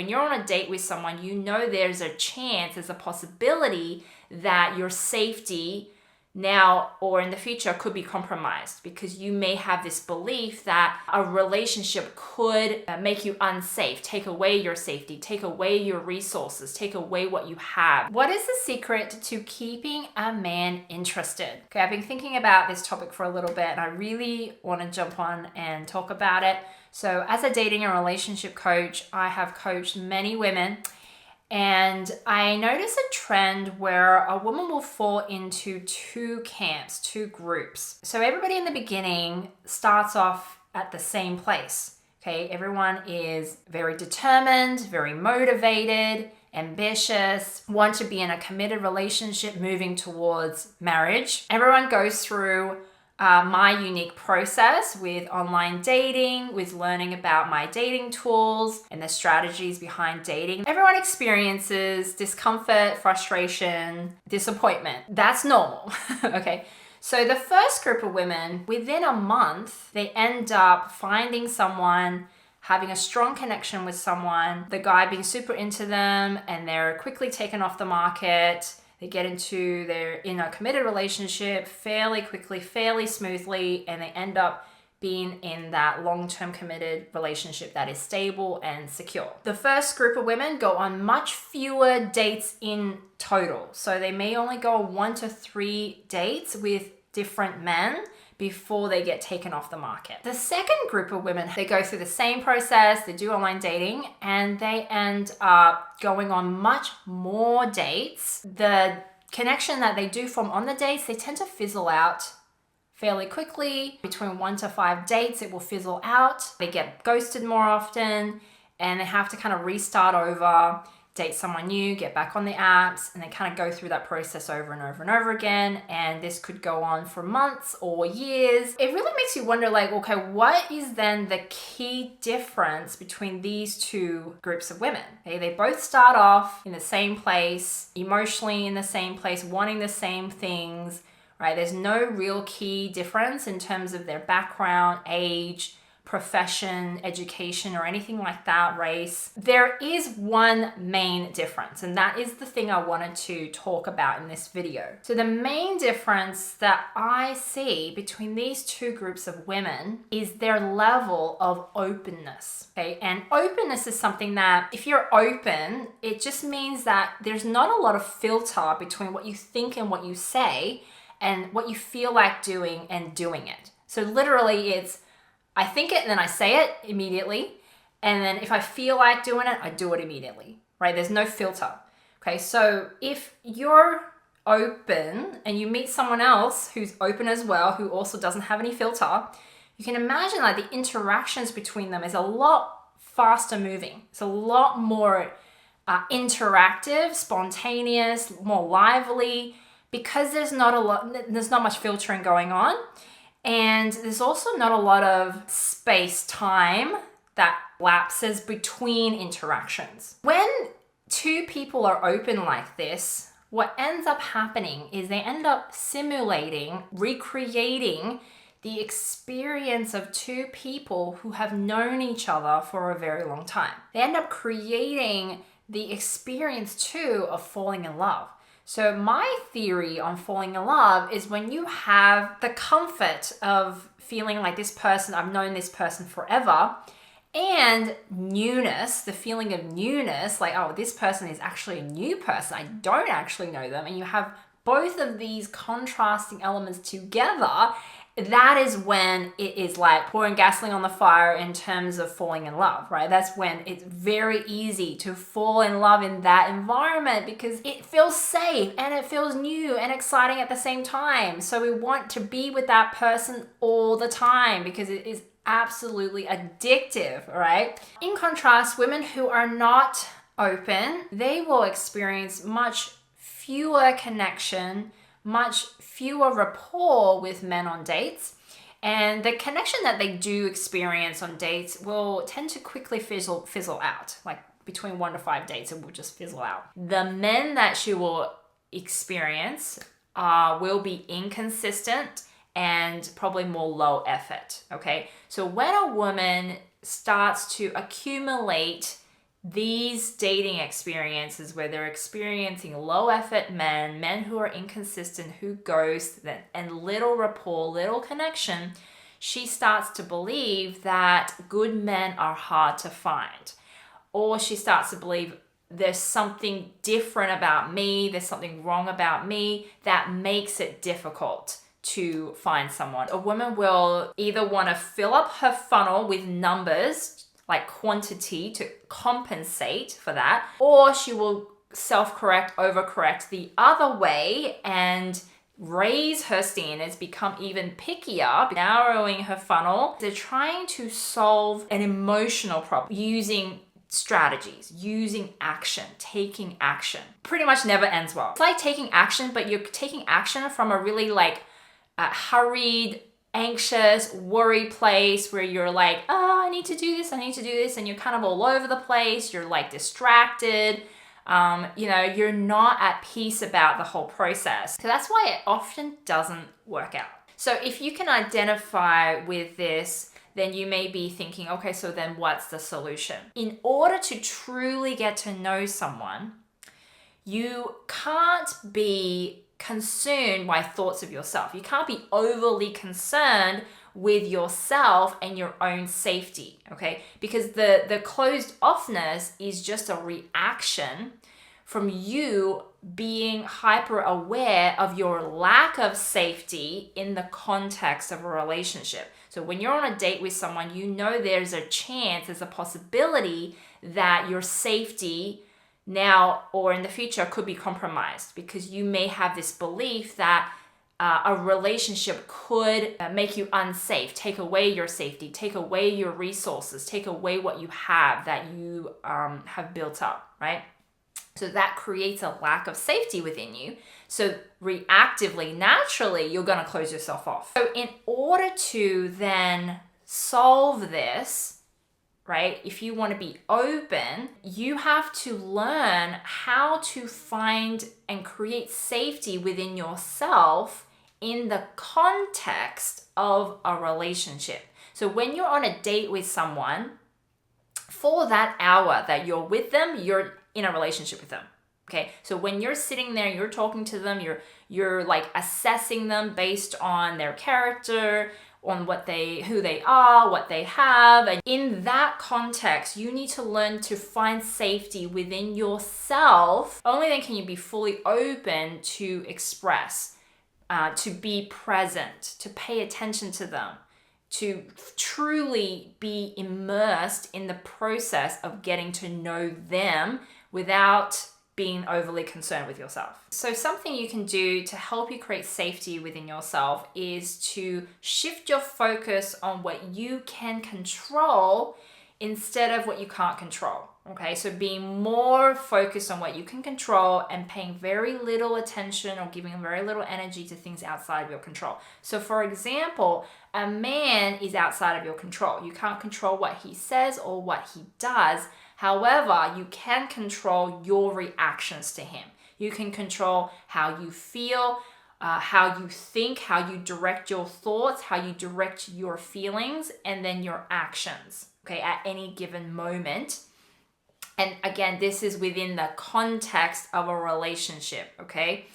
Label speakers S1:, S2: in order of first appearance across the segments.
S1: when you're on a date with someone, you know there's a chance, there's a possibility that your safety now or in the future could be compromised, because you may have this belief that a relationship could make you unsafe, take away your safety, take away your resources, take away what you have. What is the secret to keeping a man interested? Okay, I've been thinking about this topic for a little bit and I really want to jump on and talk about it. So as a dating and relationship coach, I have coached many women. And I notice a trend where a woman will fall into two camps, two groups. So everybody in the beginning starts off at the same place. Okay, everyone is very determined, very motivated, ambitious, want to be in a committed relationship moving towards marriage. Everyone goes through my unique process with online dating, with learning about my dating tools and the strategies behind dating. Everyone experiences discomfort, frustration, disappointment. That's normal, okay? So the first group of women, within a month, they end up finding someone, having a strong connection with someone, the guy being super into them, and they're quickly taken off the market. They get into in a committed relationship fairly quickly, fairly smoothly, and they end up being in that long-term committed relationship that is stable and secure. The first group of women go on much fewer dates in total. So they may only go 1 to 3 dates with different men before they get taken off the market. The second group of women, they go through the same process, they do online dating, and they end up going on much more dates. The connection that they do form on the dates, they tend to fizzle out fairly quickly. Between 1 to 5 dates, it will fizzle out. They get ghosted more often, and they have to kind of restart over, date someone new, get back on the apps, and they kind of go through that process over and over and over again. And this could go on for months or years. It really makes you wonder, like, okay, what is then the key difference between these two groups of women? Okay, they both start off in the same place, emotionally in the same place, wanting the same things, right? There's no real key difference in terms of their background, age, profession, education, or anything like that, race. There is one main difference, and that is the thing I wanted to talk about in this video. So the main difference that I see between these two groups of women is their level of openness. Okay, and openness is something that if you're open, it just means that there's not a lot of filter between what you think and what you say and what you feel like doing and doing it. So literally it's I think it and then I say it immediately. And then if I feel like doing it, I do it immediately, right? There's no filter. Okay, so if you're open and you meet someone else who's open as well, who also doesn't have any filter, you can imagine like the interactions between them is a lot faster moving. It's a lot more interactive, spontaneous, more lively, because there's not much filtering going on. And there's also not a lot of space-time that lapses between interactions. When two people are open like this, what ends up happening is they end up simulating, recreating the experience of two people who have known each other for a very long time. They end up creating the experience too of falling in love. So my theory on falling in love is when you have the comfort of feeling like this person, I've known this person forever, and newness, the feeling of newness, like, oh, this person is actually a new person, I don't actually know them, and you have both of these contrasting elements together, that is when it is like pouring gasoline on the fire in terms of falling in love, right? That's when it's very easy to fall in love in that environment because it feels safe and it feels new and exciting at the same time. So we want to be with that person all the time because it is absolutely addictive, right? In contrast, women who are not open, they will experience much fewer connection, much fewer rapport with men on dates, and the connection that they do experience on dates will tend to quickly fizzle out. Like between 1 to 5 dates, it will just fizzle out. The men that she will experience will be inconsistent and probably more low effort, okay? So when a woman starts to accumulate these dating experiences where they're experiencing low effort men who are inconsistent, who ghost, and little rapport, little connection, she starts to believe that good men are hard to find. Or she starts to believe there's something different about me, there's something wrong about me that makes it difficult to find someone. A woman will either want to fill up her funnel with numbers, like quantity, to compensate for that, or she will self-correct, overcorrect the other way and raise her standards, become even pickier, narrowing her funnel. They're trying to solve an emotional problem using strategies, using action, taking action. Pretty much never ends well. It's like taking action, but you're taking action from a really hurried, anxious, worried place where you're like, oh, I need to do this, and you're kind of all over the place. You're like distracted. You're not at peace about the whole process. So that's why it often doesn't work out. So if you can identify with this, then you may be thinking, okay, so then what's the solution? In order to truly get to know someone, you can't be consumed by thoughts of yourself. You can't be overly concerned with yourself and your own safety, okay? Because the closed offness is just a reaction from you being hyper aware of your lack of safety in the context of a relationship. So when you're on a date with someone, you know there's a possibility that your safety now or in the future could be compromised because you may have this belief that a relationship could make you unsafe, take away your safety, take away your resources, take away what you have that you have built up, right? So that creates a lack of safety within you. So reactively, naturally, you're going to close yourself off. So in order to then solve this, right, if you want to be open, you have to learn how to find and create safety within yourself in the context of a relationship. So when you're on a date with someone, for that hour that you're with them, you're in a relationship with them. Okay, so when you're sitting there, you're talking to them, you're like assessing them based on their character, on who they are, what they have. And in that context, you need to learn to find safety within yourself. Only then can you be fully open to express, to be present, to pay attention to them, to truly be immersed in the process of getting to know them without being overly concerned with yourself. So something you can do to help you create safety within yourself is to shift your focus on what you can control instead of what you can't control. Okay, so being more focused on what you can control and paying very little attention or giving very little energy to things outside of your control. So for example, a man is outside of your control. You can't control what he says or what he does. However, you can control your reactions to him. You can control how you feel, how you think, how you direct your thoughts, how you direct your feelings, and then your actions, okay, at any given moment. And again, this is within the context of a relationship, okay?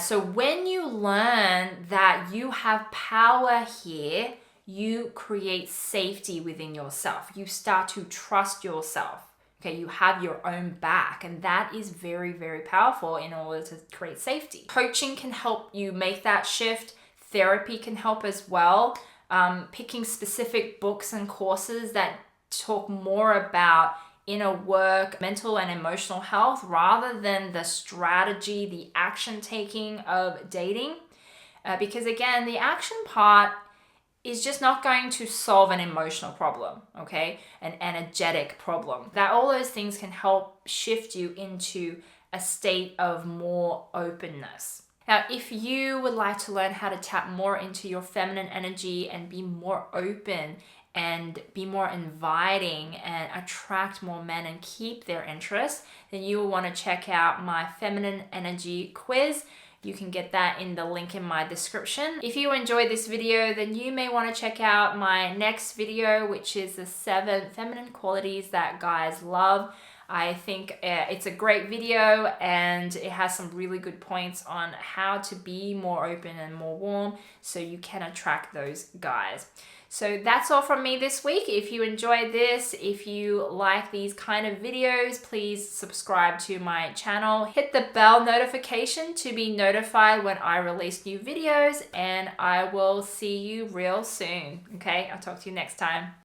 S1: So when you learn that you have power here, you create safety within yourself. You start to trust yourself. Okay, you have your own back, and that is very, very powerful in order to create safety. Coaching can help you make that shift. Therapy can help as well. Picking specific books and courses that talk more about inner work, mental and emotional health, rather than the strategy, the action taking of dating. Because again, the action part is just not going to solve an emotional problem, okay? An energetic problem. That all those things can help shift you into a state of more openness. Now, if you would like to learn how to tap more into your feminine energy and be more open and be more inviting and attract more men and keep their interest, then you will want to check out my feminine energy quiz. You can get that in the link in my description. If you enjoyed this video, then you may want to check out my next video, which is the 7 feminine qualities that guys love. I think it's a great video and it has some really good points on how to be more open and more warm so you can attract those guys. So that's all from me this week. If you enjoyed this, if you like these kind of videos, please subscribe to my channel. Hit the bell notification to be notified when I release new videos, and I will see you real soon. Okay, I'll talk to you next time.